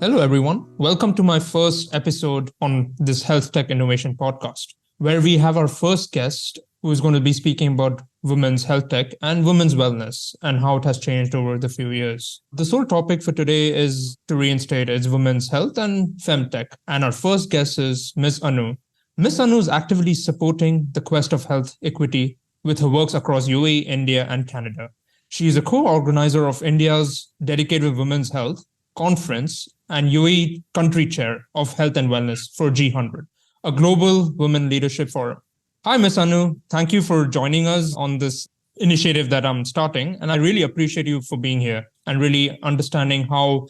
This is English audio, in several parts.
Hello, everyone. Welcome to my first episode on this Health Tech Innovation podcast, where we have our first guest who is going to be speaking about women's health tech and women's wellness and how it has changed over the few years. The sole topic for today is to reinstate is women's health and Femtech. And our first guest is Ms. Anu. Ms. Anu is actively supporting the quest of health equity with her works across UAE, India, and Canada. She is a co-organizer of India's Dedicated Women's Health Conference and UAE country chair of health and wellness for G100, a global women leadership forum. Hi, Ms. Anu. Thank you for joining us on this initiative that I'm starting. And I really appreciate you for being here and really understanding how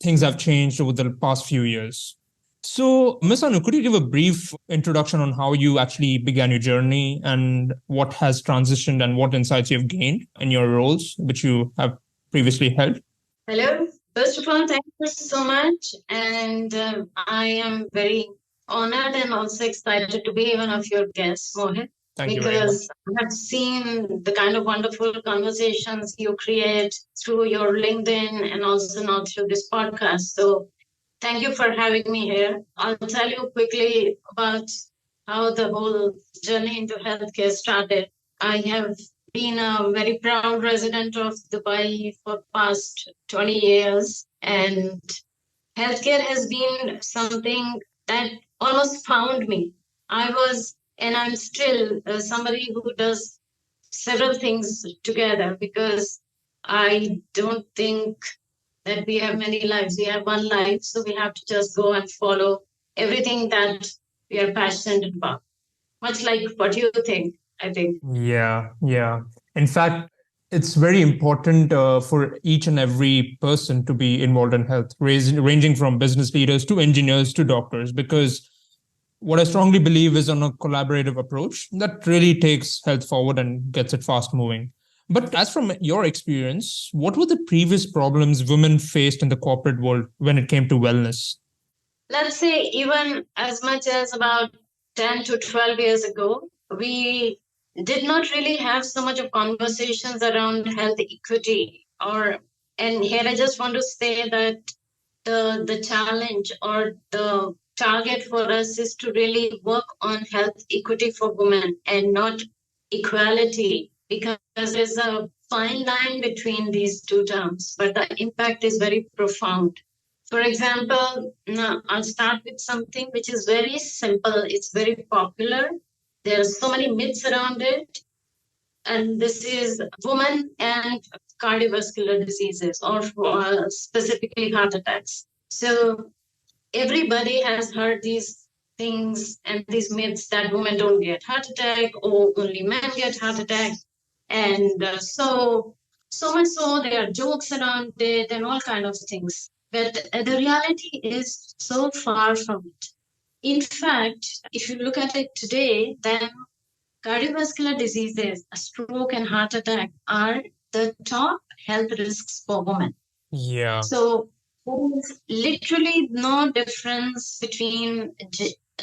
things have changed over the past few years. So, Ms. Anu, could you give a brief introduction on how you actually began your journey and what has transitioned and what insights you've gained in your roles, which you have previously held? Hello. First of all, thank you so much. And I am very honored and also excited to be one of your guests, Mohit, Thank you very much. because I have seen the kind of wonderful conversations you create through your LinkedIn and also now through this podcast. So thank you for having me here. I'll tell you quickly about how the whole journey into healthcare started. I have been a very proud resident of Dubai for past 20 years, and healthcare has been something that almost found me. I was, and I'm still somebody who does several things together because I don't think that we have many lives. We have one life, so we have to just go and follow everything that we are passionate about. Much like what you think, I think. Yeah. In fact, it's very important for each and every person to be involved in health, ranging from business leaders to engineers to doctors, because what I strongly believe is on a collaborative approach that really takes health forward and gets it fast moving. But as from your experience, what were the previous problems women faced in the corporate world when it came to wellness? Let's say even as much as about 10 to 12 years ago, we did not really have so much of conversations around health equity or and here I just want to say that the challenge or the target for us is to really work on health equity for women and not equality because there's a fine line between these two terms, but the impact is very profound. For example, now I'll start with something which is very simple. It's very popular. There are so many myths around it. And this is women and cardiovascular diseases or specifically heart attacks. So everybody has heard these things and these myths that women don't get heart attack or only men get heart attack. And so much so there are jokes around it and all kind of things. But the reality is so far from it. In fact, if you look at it today, then cardiovascular diseases, a stroke and heart attack are the top health risks for women. Yeah. So there is literally no difference between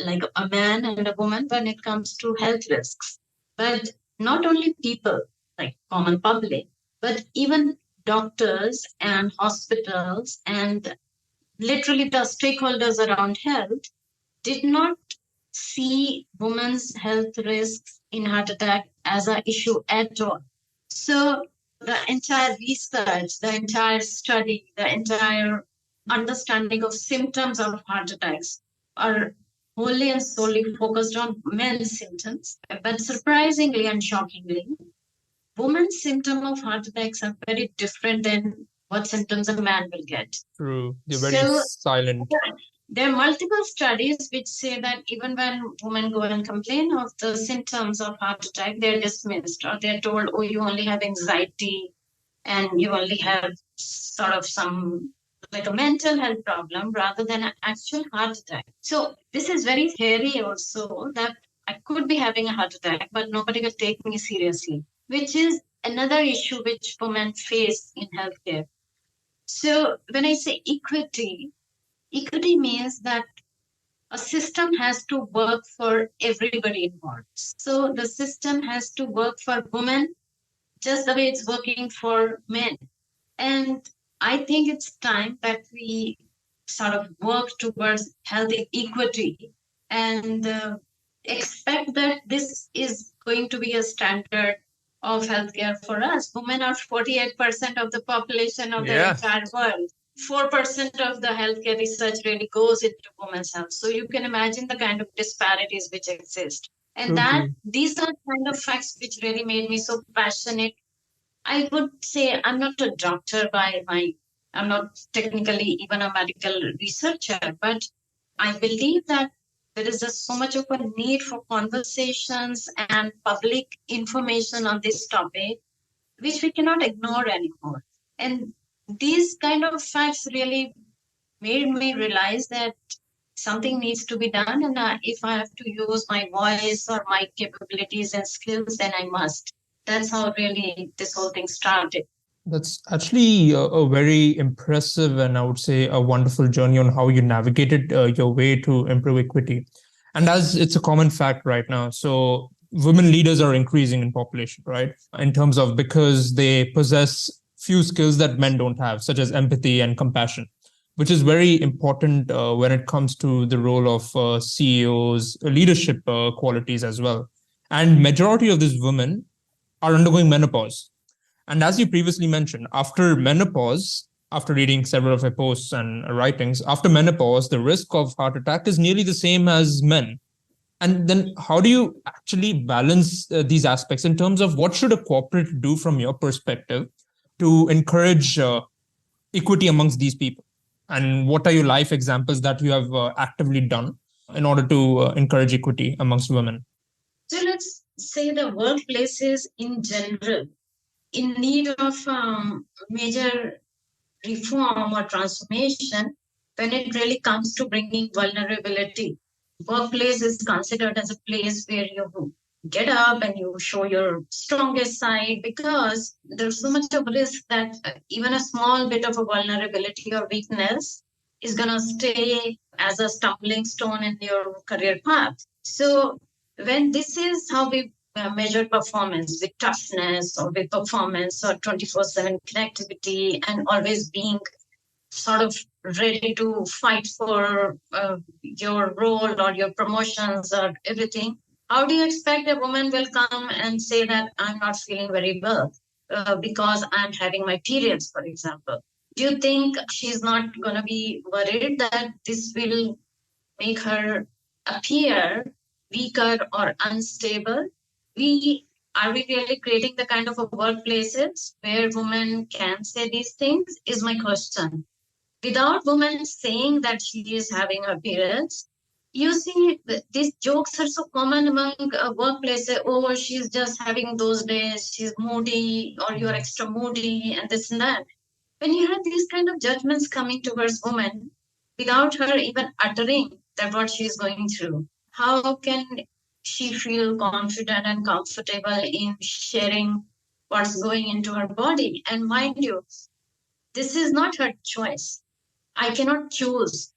like a man and a woman when it comes to health risks. But not only people, like common public, but even doctors and hospitals and literally the stakeholders around health did not see women's health risks in heart attack as an issue at all. So the entire research, the entire study, the entire understanding of symptoms of heart attacks are wholly and solely focused on men's symptoms. But surprisingly and shockingly, women's symptoms of heart attacks are very different than what symptoms a man will get. True. They're very silent. There are multiple studies which say that even when women go and complain of the symptoms of heart attack, they're dismissed or they're told, oh, you only have anxiety and you only have sort of some like a mental health problem rather than an actual heart attack. So this is very scary also that I could be having a heart attack, but nobody will take me seriously, which is another issue which women face in healthcare. So when I say equity means that a system has to work for everybody involved. So the system has to work for women just the way it's working for men. And I think it's time that we sort of work towards health equity and expect that this is going to be a standard of healthcare for us. Women are 48% of the population of the entire world. 4% of the healthcare research really goes into women's health. So you can imagine the kind of disparities which exist. And these are kind of facts which really made me so passionate. I would say I'm not a doctor I'm not technically even a medical researcher, but I believe that there is just so much of a need for conversations and public information on this topic, which we cannot ignore anymore. And these kind of facts really made me realize that something needs to be done. And if I have to use my voice or my capabilities and skills, then I must. That's how really this whole thing started. That's actually a very impressive and I would say a wonderful journey on how you navigated your way to improve equity. And as it's a common fact right now, so women leaders are increasing in population, right? In terms of because they possess few skills that men don't have, such as empathy and compassion, which is very important when it comes to the role of CEOs, leadership qualities as well. And majority of these women are undergoing menopause. And as you previously mentioned, after menopause, after reading several of your posts and writings, after menopause, the risk of heart attack is nearly the same as men. And then how do you actually balance these aspects in terms of what should a corporate do from your perspective to encourage equity amongst these people? And what are your life examples that you have actively done in order to encourage equity amongst women? So let's say the workplaces in general in need of major reform or transformation when it really comes to bringing vulnerability. Workplace is considered as a place where you get up and you show your strongest side because there's so much of risk that even a small bit of a vulnerability or weakness is going to stay as a stumbling stone in your career path. So when this is how we measure performance with toughness or with performance or 24/7 connectivity and always being sort of ready to fight for your role or your promotions or everything, how do you expect a woman will come and say that I'm not feeling very well because I'm having my periods, for example? Do you think she's not going to be worried that this will make her appear weaker or unstable? We really creating the kind of a workplaces where women can say these things is my question. Without women saying that she is having her periods, you see these jokes are so common among workplaces. Oh, she's just having those days, she's moody, or you're extra moody, and this and that. When you have these kind of judgments coming towards women without her even uttering that what she's going through, how can she feel confident and comfortable in sharing what's going into her body? And mind you, this is not her choice. I cannot choose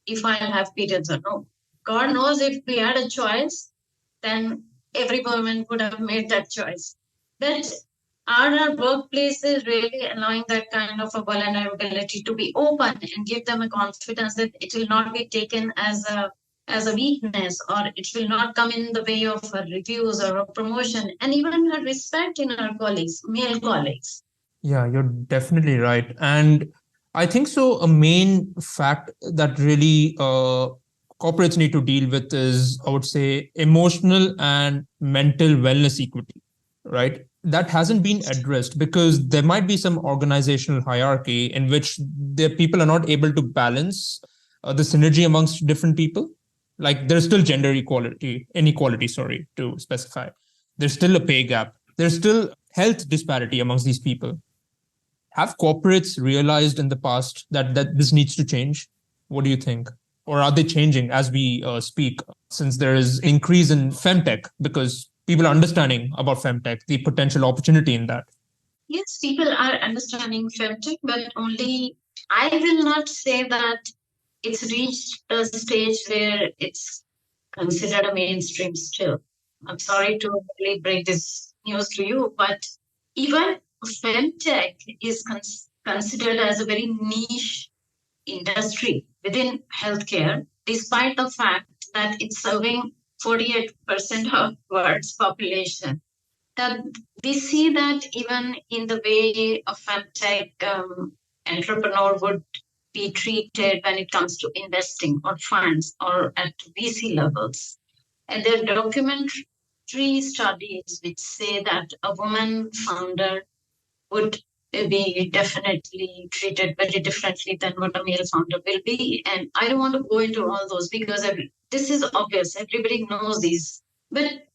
if I'll have periods or no. God knows if we had a choice, then every woman would have made that choice. But are our workplaces really allowing that kind of a vulnerability to be open and give them a confidence that it will not be taken as a weakness, or it will not come in the way of her reviews or a promotion, and even her respect in our colleagues, male colleagues? Yeah, you're definitely right. And I think so. A main fact that really corporates need to deal with is, I would say, emotional and mental wellness equity, right? That hasn't been addressed because there might be some organizational hierarchy in which the people are not able to balance the synergy amongst different people. Like there's still gender inequality, sorry, to specify. There's still a pay gap. There's still health disparity amongst these people. Have corporates realized in the past that this needs to change? What do you think? Or are they changing as we speak, since there is increase in femtech because people are understanding about femtech, the potential opportunity in that? Yes, people are understanding femtech, but only I will not say that it's reached a stage where it's considered a mainstream still. I'm sorry to really break this news to you, but even femtech is considered as a very niche industry within healthcare, despite the fact that it's serving 48% of world's population. That we see that even in the way a femtech entrepreneur would be treated when it comes to investing or funds or at VC levels. And there are documentary studies which say that a woman founder would be definitely treated very differently than what a male founder will be. And I don't want to go into all those because this is obvious. Everybody knows these. But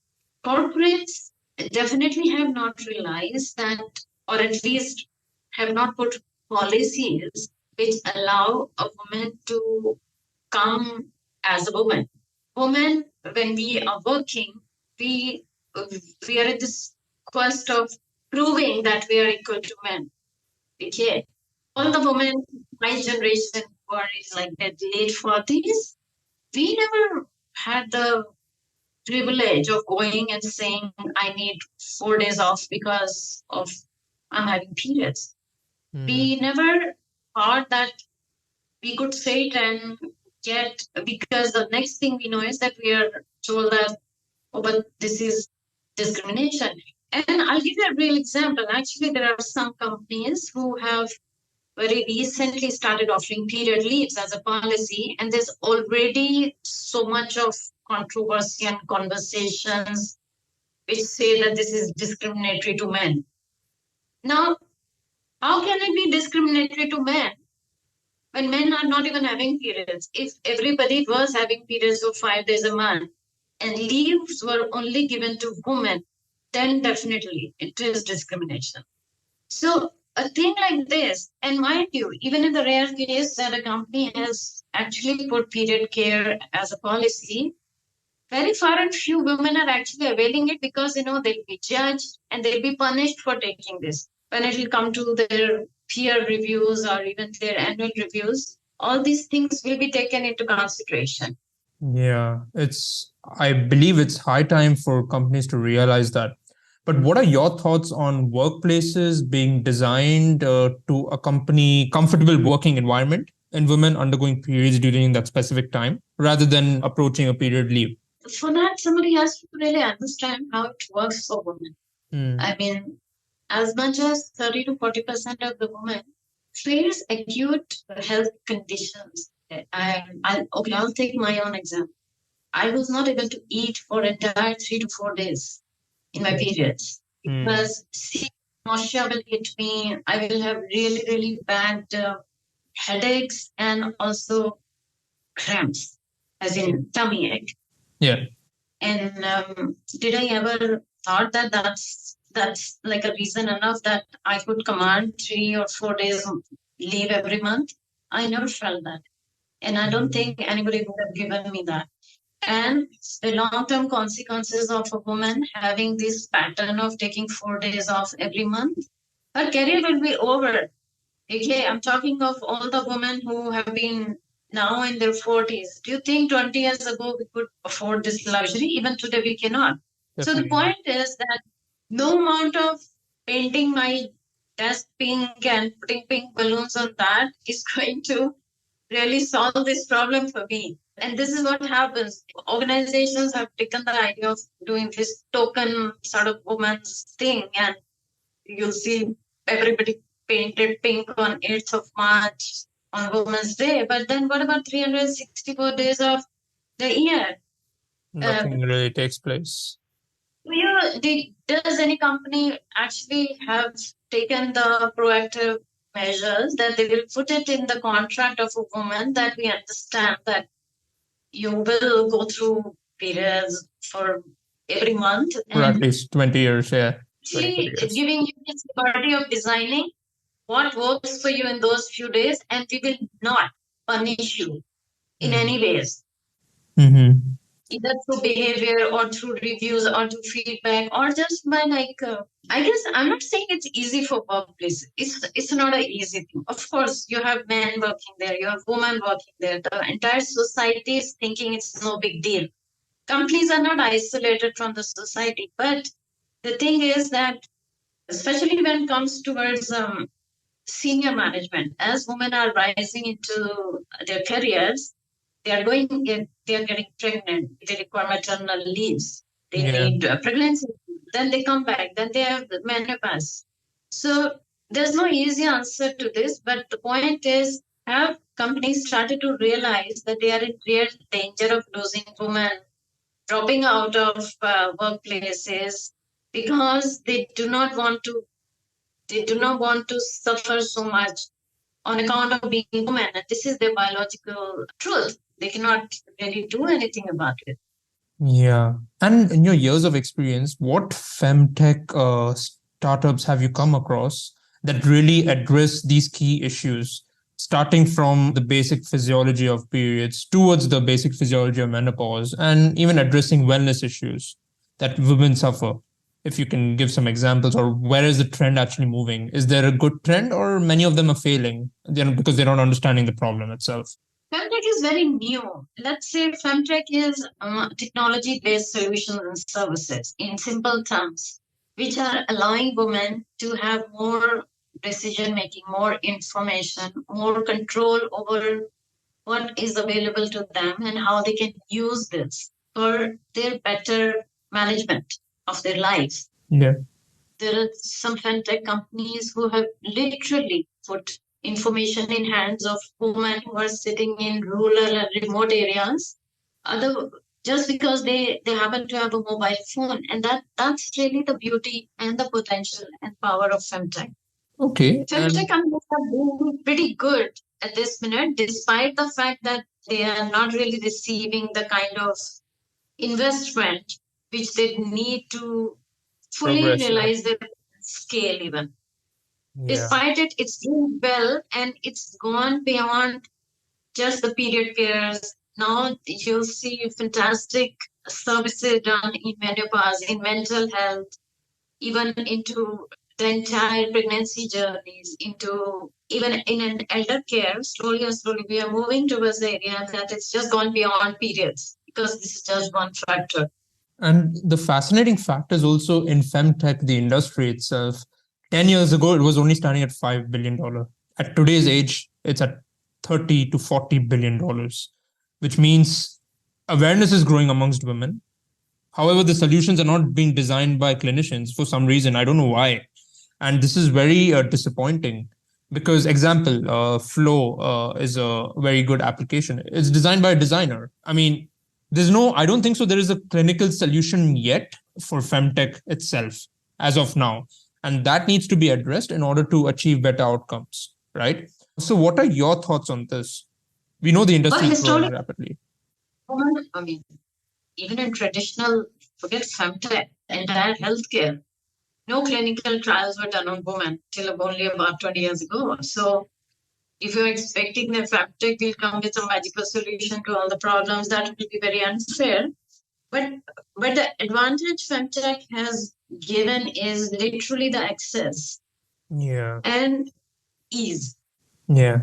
corporates definitely have not realized that, or at least have not put policies which allow a woman to come as a woman. Women, when we are working, we we are in this quest of proving that we are equal to men. Okay. All the women, my generation, who are in like the late 40s, we never had the privilege of going and saying, I need 4 days off because of I'm having periods. We never thought that we could say it and get, because the next thing we know is that we are told that, oh, but this is discrimination. And I'll give you a real example. Actually, there are some companies who have very recently started offering period leaves as a policy, and there's already so much of controversy and conversations which say that this is discriminatory to men. Now, how can it be discriminatory to men when men are not even having periods? If everybody was having periods of 5 days a month and leaves were only given to women, then definitely it is discrimination. So a thing like this, and mind you, even in the rare case that a company has actually put period care as a policy, very far and few women are actually availing it because they'll be judged and they'll be punished for taking this. When it will come to their peer reviews or even their annual reviews, all these things will be taken into consideration. Yeah, I believe it's high time for companies to realize that. But what are your thoughts on workplaces being designed to accompany comfortable working environment and women undergoing periods during that specific time rather than approaching a period leave? For that, somebody has to really understand how it works for women. I mean, as much as 30 to 40% of the women face acute health conditions. I'll take my own example. I was not able to eat for entire 3 to 4 days in my periods because nausea will hit me. I will have really, really bad headaches and also cramps, as in tummy ache. Yeah. And did I ever thought that that's like a reason enough that I could command 3 or 4 days leave every month? I never felt that. And I don't think anybody would have given me that. And the long-term consequences of a woman having this pattern of taking 4 days off every month, her career will be over. Okay, I'm talking of all the women who have been now in their 40s. Do you think 20 years ago we could afford this luxury? Even today we cannot. Definitely. So the point is that no amount of painting my desk pink and putting pink balloons on that is going to really solve this problem for me. And this is what happens. Organizations have taken the idea of doing this token sort of woman's thing, and you'll see everybody painted pink on 8th of March on Women's Day. But then what about 364 days of the year? Nothing really takes place. Does any company actually have taken the proactive measures that they will put it in the contract of a woman that we understand that you will go through periods for every month? For at least 20 years, yeah. Giving you this liberty of designing what works for you in those few days, and we will not punish you in any ways. Either through behavior or through reviews or through feedback or just by I guess I'm not saying it's easy for workplaces. It's not an easy thing. Of course, you have men working there, you have women working there. The entire society is thinking it's no big deal. Companies are not isolated from the society, but the thing is that especially when it comes towards senior management. As women are rising into their careers, they are getting pregnant. They require maternal leaves. They need pregnancy. Then they come back. Then they have menopause. So there's no easy answer to this. But the point is, have companies started to realize that they are in real danger of losing women, dropping out of workplaces because they do not want to suffer so much on account of being women. And this is their biological truth. They cannot really do anything about it. Yeah. And in your years of experience, what femtech startups have you come across that really address these key issues, starting from the basic physiology of periods towards the basic physiology of menopause, and even addressing wellness issues that women suffer? If you can give some examples, or where is the trend actually moving? Is there a good trend, or many of them are failing because they're not understanding the problem itself? Femtech is very new. Let's say Femtech is technology-based solutions and services, in simple terms, which are allowing women to have more decision making, more information, more control over what is available to them and how they can use this for their better management of their lives. Yeah. There are some fintech companies who have literally put information in hands of women who are sitting in rural and remote areas, other just because they happen to have a mobile phone, and that's really the beauty and the potential and power of femtech. Okay. Femtech companies are doing pretty good at this minute, despite the fact that they are not really receiving the kind of investment which they need to fully Progress. realize their scale even. Yeah. Despite it, it's doing well and it's gone beyond just the period cares. Now you'll see fantastic services done in menopause, in mental health, even into the entire pregnancy journeys, into even in an elder care. Slowly and slowly, we are moving towards the area that it's just gone beyond periods because this is just one factor. And the fascinating fact is also in femtech, the industry itself. 10 years ago, it was only standing at $5 billion. At today's age, it's at 30 to $40 billion, which means awareness is growing amongst women. However, the solutions are not being designed by clinicians for some reason. I don't know why. And this is very disappointing because, example, Flow is a very good application. It's designed by a designer. I mean, I don't think so. There is a clinical solution yet for femtech itself as of now. And that needs to be addressed in order to achieve better outcomes, right? So, what are your thoughts on this? We know the industry is growing rapidly. I mean, even in traditional, forget femtech, entire healthcare, no clinical trials were done on women till only about 20 years ago. So if you're expecting that femtech will come with a magical solution to all the problems, that will be very unfair. But the advantage femtech has given is literally the access. Yeah. And ease. Yeah.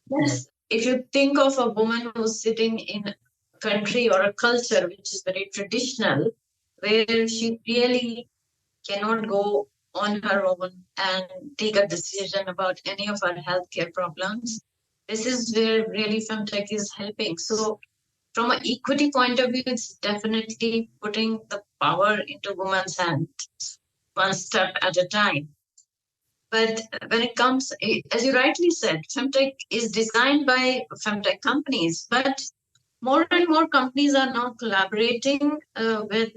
Yes. If you think of a woman who's sitting in a country or a culture which is very traditional, where she really cannot go on her own and take a decision about any of her healthcare problems, this is where really femtech is helping. So from an equity point of view, it's definitely putting the power into women's hands, one step at a time. But when it comes, as you rightly said, femtech is designed by femtech companies, but more and more companies are now collaborating with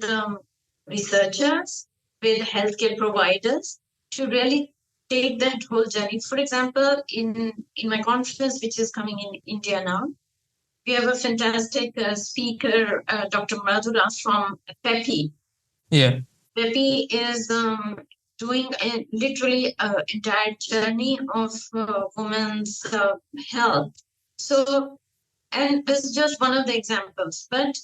researchers, with healthcare providers to really take that whole journey. For example, in my conference, which is coming in India now, we have a fantastic speaker, Dr. Madhura from PEPI. Yeah. PEPI is doing literally an entire journey of women's health. So, and this is just one of the examples, but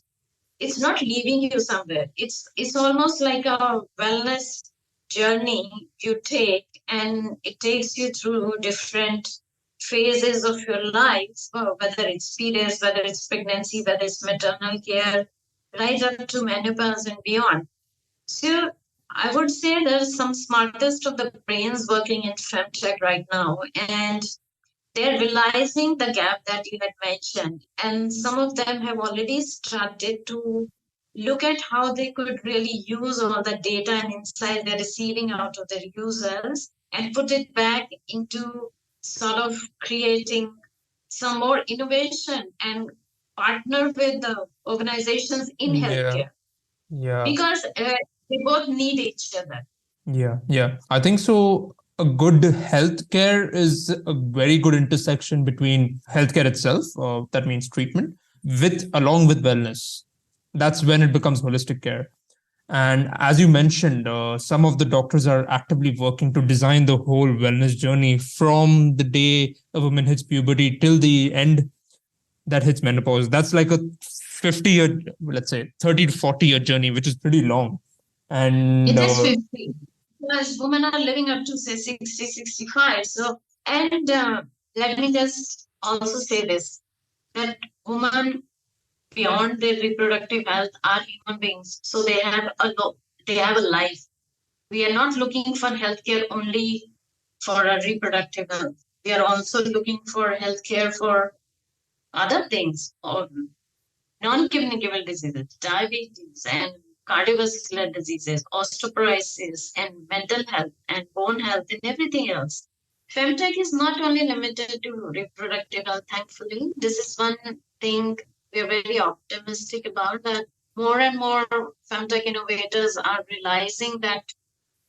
it's not leaving you somewhere. It's almost like a wellness journey you take, and it takes you through different phases of your life, whether it's periods, whether it's pregnancy, whether it's maternal care, right up to menopause and beyond. So I would say there's some smartest of the brains working in Femtech right now, and they're realizing the gap that you had mentioned. And some of them have already started to look at how they could really use all the data and insight they're receiving out of their users and put it back into sort of creating some more innovation and partner with the organizations in Yeah, healthcare yeah. because they both need each other. Yeah, yeah. I think so. A good healthcare is a very good intersection between healthcare itself, that means treatment, with along with wellness. That's when it becomes holistic care. And as you mentioned, some of the doctors are actively working to design the whole wellness journey from the day a woman hits puberty till the end that hits menopause. That's like a 50-year, let's say 30 to 40-year journey, which is pretty long. And It is 50. Because women are living up to say 60, 65. So, and let me just also say this that women beyond their reproductive health are human beings. So they have a life. We are not looking for healthcare only for a reproductive health. We are also looking for healthcare for other things, or non-communicable diseases, diabetes and cardiovascular diseases, osteoporosis and mental health and bone health and everything else. Femtech is not only limited to reproductive health, thankfully. This is one thing we are very optimistic about, that more and more Femtech innovators are realizing that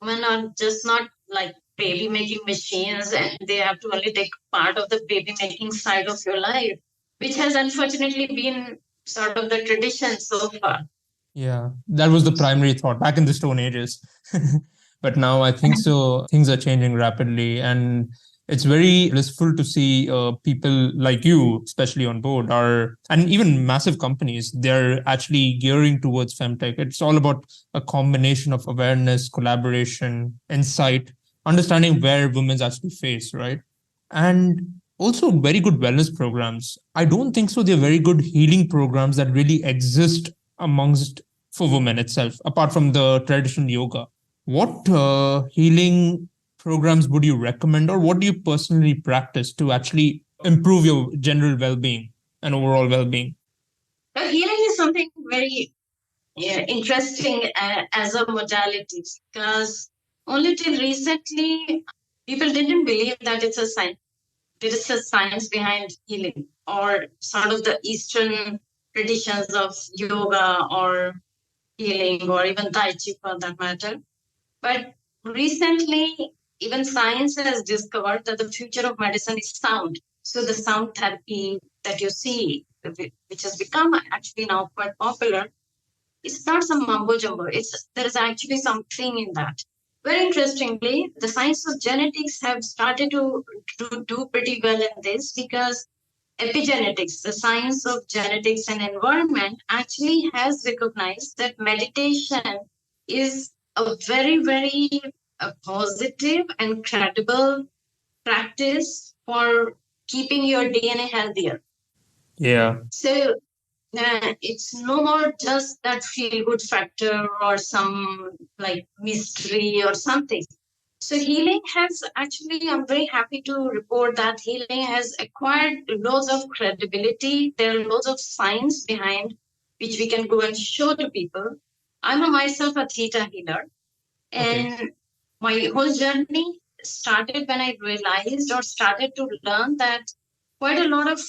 women are just not like baby making machines and they have to only take part of the baby making side of your life, which has unfortunately been sort of the tradition so far. yeah, that was the primary thought back in the Stone Ages. But now I think so, things are changing rapidly. And it's very blissful to see people like you, especially on board, are, and even massive companies, they're actually gearing towards femtech. It's all about a combination of awareness, collaboration, insight, understanding where women's actually face, right? And also very good wellness programs. I don't think so. They're very good healing programs that really exist amongst for women itself, apart from the traditional yoga. What healing programs would you recommend, or what do you personally practice to actually improve your general well-being and overall well-being? Healing is something very interesting as a modality because only till recently people didn't believe that it's a science. There is a science behind healing, or sort of the Eastern traditions of yoga or healing, or even Tai Chi for that matter. But recently, even science has discovered that the future of medicine is sound. So the sound therapy that you see, which has become actually now quite popular, it's not some mumbo jumbo. It's there is actually something in that. Very interestingly, the science of genetics have started to do pretty well in this because epigenetics, the science of genetics and environment, actually has recognized that meditation is a very, very positive and credible practice for keeping your DNA healthier. Yeah. So it's no more just that feel good factor or some like mystery or something. So healing has actually, I'm very happy to report that healing has acquired loads of credibility. There are loads of science behind which we can go and show to people. I'm a myself a theta healer, Okay. and my whole journey started when I realized or started to learn that quite a lot of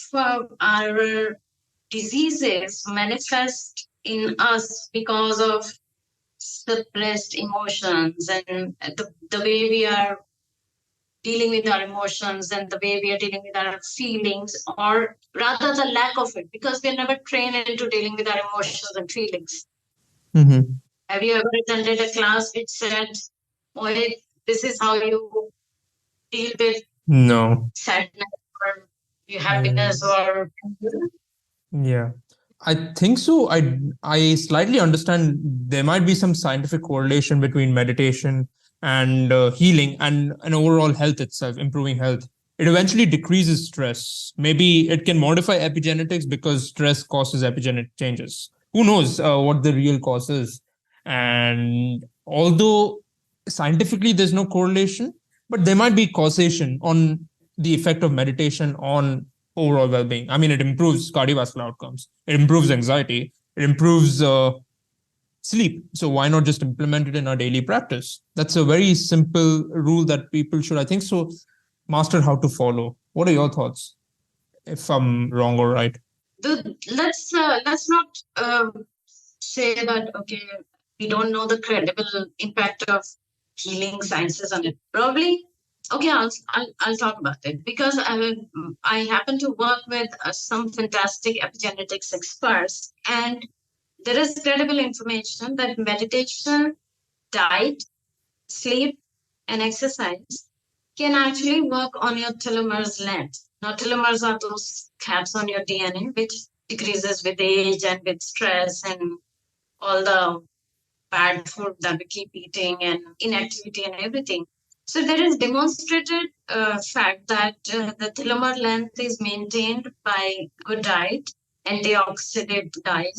our diseases manifest in us because of suppressed emotions and the way we are dealing with our emotions and the way we are dealing with our feelings, or rather the lack of it, because we're never trained into dealing with our emotions and feelings. Mm-hmm. Have you ever attended a class which said, "Mohit, this is how you deal with No. sadness or your Yeah. happiness or Yeah. I think so. I slightly understand there might be some scientific correlation between meditation and healing and overall health itself, improving health. It eventually decreases stress. Maybe it can modify epigenetics because stress causes epigenetic changes. Who knows what the real cause is? And although scientifically there's no correlation, but there might be causation on the effect of meditation on overall well-being. I mean, it improves cardiovascular outcomes, it improves anxiety, it improves sleep. So why not just implement it in our daily practice? That's a very simple rule that people should, I think, so master how to follow. What are your thoughts? If I'm wrong or right. Let's not say that okay, we don't know the credible impact of healing sciences on it. Probably, okay, I'll talk about it because I happen to work with some fantastic epigenetics experts, and there is credible information that meditation, diet, sleep, and exercise can actually work on your telomeres length. Now, telomeres are those caps on your DNA, which decreases with age and with stress and all the bad food that we keep eating and inactivity and everything. So there is demonstrated fact that the telomere length is maintained by good diet, antioxidant diet,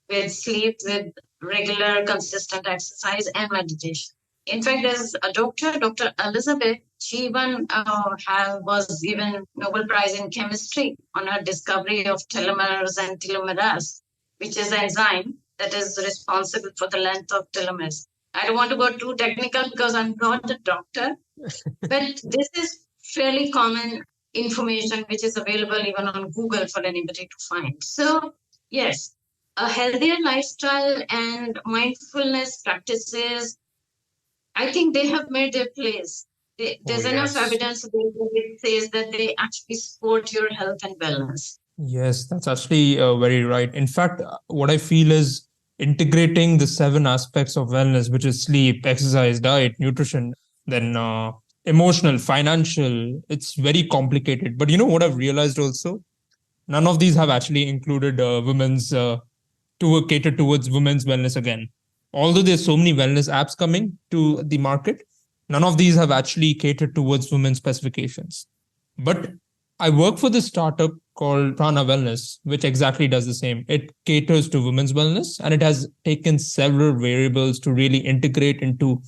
with sleep, with regular consistent exercise and meditation. In fact, there's a doctor, Dr. Elizabeth, she even was given Nobel Prize in chemistry on her discovery of telomeres and telomerase, which is an enzyme that is responsible for the length of telomeres. I don't want to go too technical because I'm not a doctor, but this is fairly common information which is available even on Google for anybody to find. So, yes, a healthier lifestyle and mindfulness practices, I think they have made their place. There's enough evidence that says that they actually support your health and wellness. Yes, that's actually very right. In fact, what I feel is integrating the 7 aspects of wellness, which is sleep, exercise, diet, nutrition, then emotional, financial, it's very complicated. But you know what I've realized also? None of these have actually included women's to cater towards women's wellness again. Although there's so many wellness apps coming to the market, none of these have actually catered towards women's specifications. But I work for this startup called Prana Wellness, which exactly does the same. It caters to women's wellness and it has taken several variables to really integrate into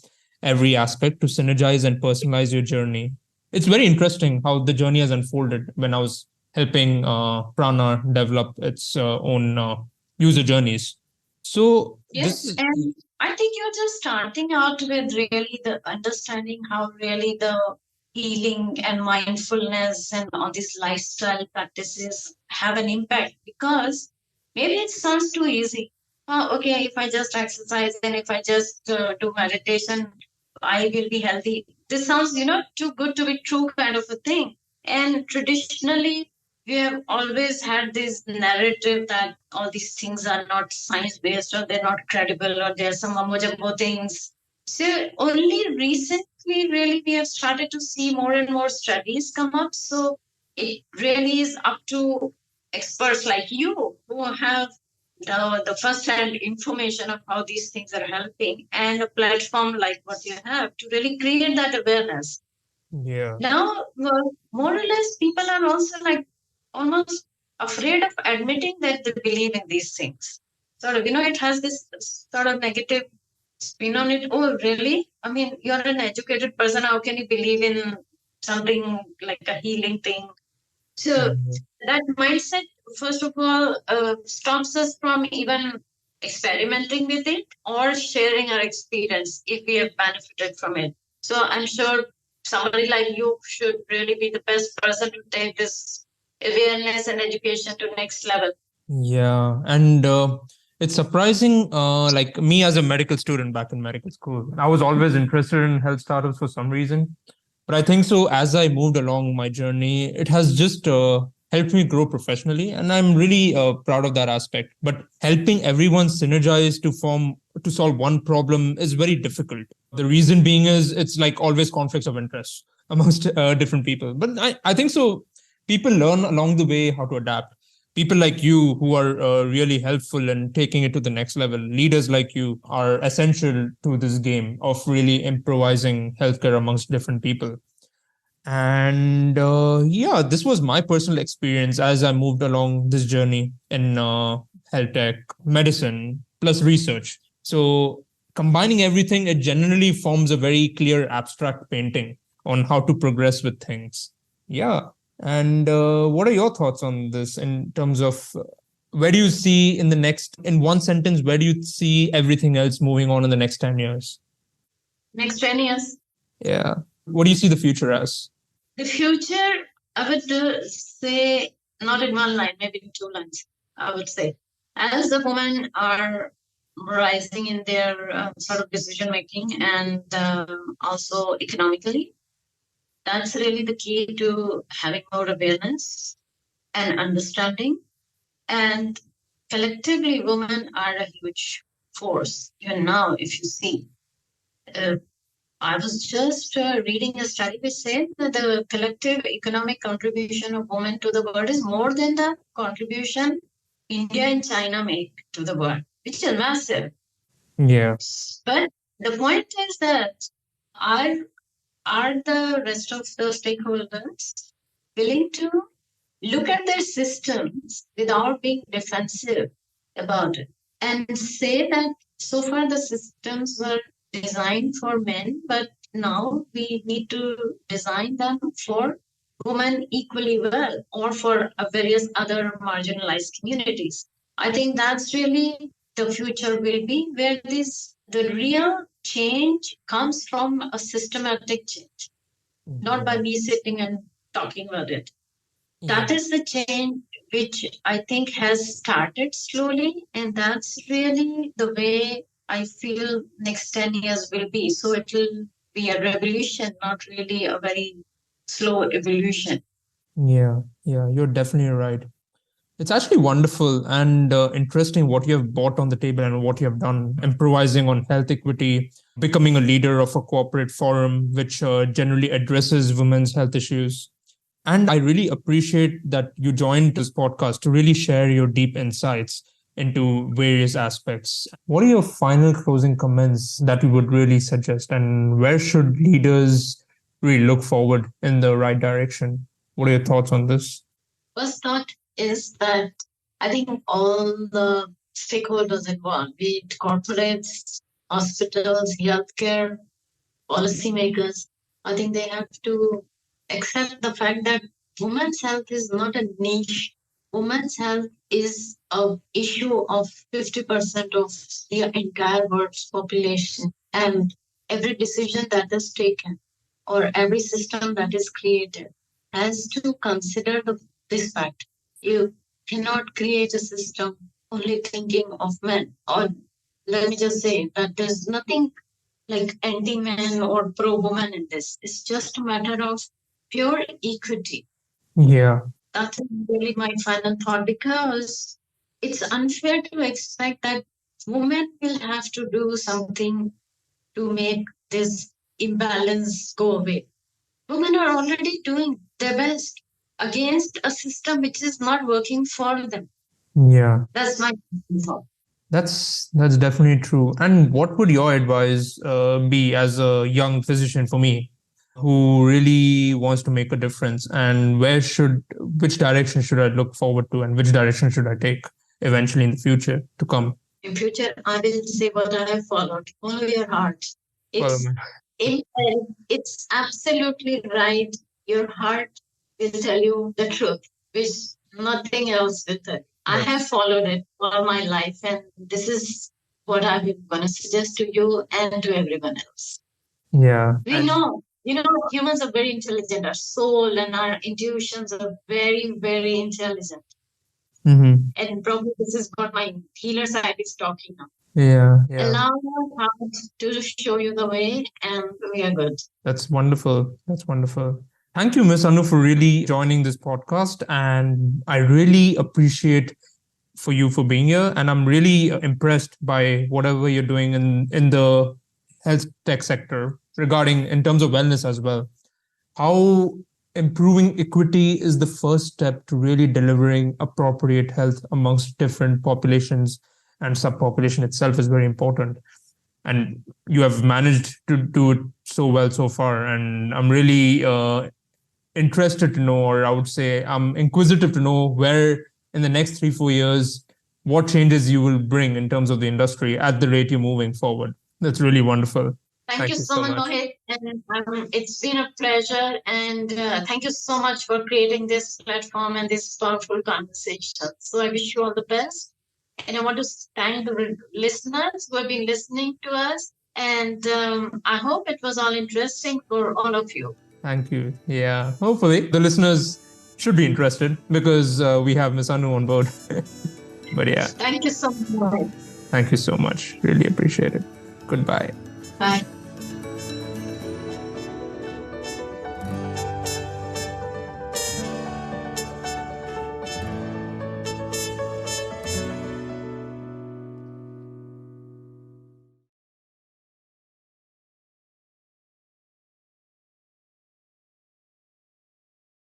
every aspect to synergize and personalize your journey. It's very interesting how the journey has unfolded when I was helping Prana develop its own user journeys. So yes, and I think you're just starting out with really the understanding how really the healing and mindfulness and all these lifestyle practices have an impact because maybe it sounds too easy. Oh, okay, if I just exercise and if I just do meditation, I will be healthy. This sounds, too good to be true kind of a thing. And traditionally, we have always had this narrative that all these things are not science based or they're not credible or there's some mumbo things. So only recently, really, we have started to see more and more studies come up. So it really is up to experts like you who have the first-hand information of how these things are helping and a platform like what you have to really create that awareness. Yeah. Now, more or less, people are also like almost afraid of admitting that they believe in these things. Sort of, it has this sort of negative spin on it. Oh, really? I mean, you're an educated person. How can you believe in something like a healing thing? So that mindset, first of all, stops us from even experimenting with it or sharing our experience if we have benefited from it. So I'm sure somebody like you should really be the best person to take this awareness and education to next level. Yeah, and it's surprising. Like me as a medical student back in medical school, I was always interested in health startups for some reason. But I think so as I moved along my journey, it has just helped me grow professionally, and I'm really proud of that aspect. But helping everyone synergize to solve one problem is very difficult. The reason being is it's like always conflicts of interest amongst different people. But I think so. People learn along the way how to adapt. People like you who are really helpful and taking it to the next level, leaders like you are essential to this game of really improvising healthcare amongst different people. And yeah, this was my personal experience as I moved along this journey in health tech, medicine, plus research. So combining everything, it generally forms a very clear abstract painting on how to progress with things. Yeah. And what are your thoughts on this in terms of where do you see in one sentence, where do you see everything else moving on in the next 10 years? Next 10 years. Yeah. What do you see the future as? The future, I would say, not in one line, maybe in two lines, I would say. As the women are rising in their sort of decision making and also economically, that's really the key to having more awareness and understanding. And collectively, women are a huge force. Even now, if you see, I was just reading a study which said that the collective economic contribution of women to the world is more than the contribution India and China make to the world, which is massive. Yeah. But the point is that are the rest of the stakeholders willing to look at their systems without being defensive about it and say that so far the systems were designed for men, but now we need to design them for women equally well or for various other marginalized communities. I think that's really the future will be where the real change comes from a systematic change, not by me sitting and talking about it. That is the change which I think has started slowly, and that's really the way I feel next 10 years will be. So it will be a revolution, not really a very slow evolution. Yeah, you're definitely right. It's actually wonderful and interesting what you have brought on the table and what you have done, improvising on health equity, becoming a leader of a corporate forum which generally addresses women's health issues. And I really appreciate that you joined this podcast to really share your deep insights into various aspects. What are your final closing comments that you would really suggest, and where should leaders really look forward in the right direction? What are your thoughts on this? First thought is that I think all the stakeholders involved, be it corporates, hospitals, healthcare, policymakers, I think they have to accept the fact that women's health is not a niche. Women's health is an issue of 50% of the entire world's population. And every decision that is taken or every system that is created has to consider this fact. You cannot create a system only thinking of men. Or let me just say that there's nothing like anti-man or pro-woman in this. It's just a matter of pure equity. Yeah. That's really my final thought, because it's unfair to expect that women will have to do something to make this imbalance go away. Women are already doing their best against a system which is not working for them. Yeah. That's my thought. That's definitely true. And what would your advice be as a young physician for me, who really wants to make a difference? And which direction should I look forward to, and which direction should I take eventually in the future to come? In future, I will say what I have followed. Follow your heart. Well, It's absolutely right. Your heart will tell you the truth, which nothing else will tell. I have followed it all my life, and this is what I'm going to suggest to you and to everyone else. Yeah. We know, humans are very intelligent. Our soul and our intuitions are very, very intelligent. Mm-hmm. And probably this is what my healer side is talking now. Yeah. Allow your heart to show you the way, and we are good. That's wonderful. Thank you, Miss Anu, for really joining this podcast. And I really appreciate for you for being here. And I'm really impressed by whatever you're doing in the health tech sector regarding in terms of wellness as well. How improving equity is the first step to really delivering appropriate health amongst different populations, and subpopulation itself is very important. And you have managed to do it so well so far. And I'm really interested to know, or I would say I'm inquisitive to know where in the next 3-4 years, what changes you will bring in terms of the industry at the rate you're moving forward. That's really wonderful. Thank you so much, Mohit. And it's been a pleasure. And thank you so much for creating this platform and this powerful conversation. So I wish you all the best. And I want to thank the listeners who have been listening to us. And I hope it was all interesting for all of you. Thank you. Yeah. Hopefully the listeners should be interested because we have Miss Anu on board. But yeah. Thank you so much. Thank you so much. Really appreciate it. Goodbye. Bye.